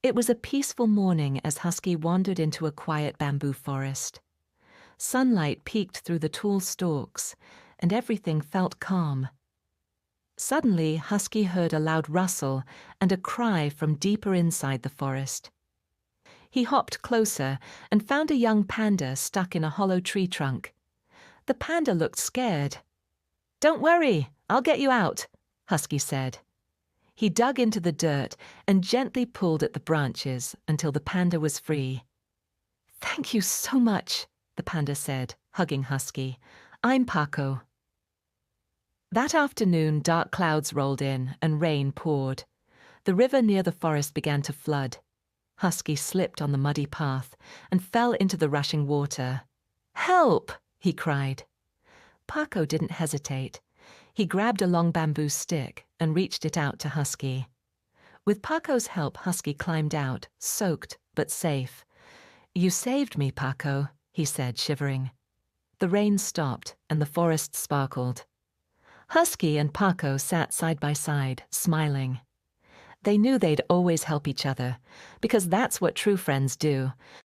It was a peaceful morning as Husky wandered into a quiet bamboo forest. Sunlight peeked through the tall stalks, and everything felt calm. Suddenly, Husky heard a loud rustle and a cry from deeper inside the forest. He hopped closer and found a young panda stuck in a hollow tree trunk. The panda looked scared. "Don't worry, I'll get you out," Husky said. He dug into the dirt and gently pulled at the branches until the panda was free. "Thank you so much," the panda said, hugging Husky. "I'm Paco." That afternoon, dark clouds rolled in and rain poured. The river near the forest began to flood. Husky slipped on the muddy path and fell into the rushing water. "Help!" he cried. Paco didn't hesitate. He grabbed a long bamboo stick and reached it out to Husky. With Paco's help, Husky climbed out, soaked but safe. "You saved me, Paco," he said, shivering. The rain stopped and the forest sparkled. Husky and Paco sat side by side, smiling. They knew they'd always help each other, because that's what true friends do,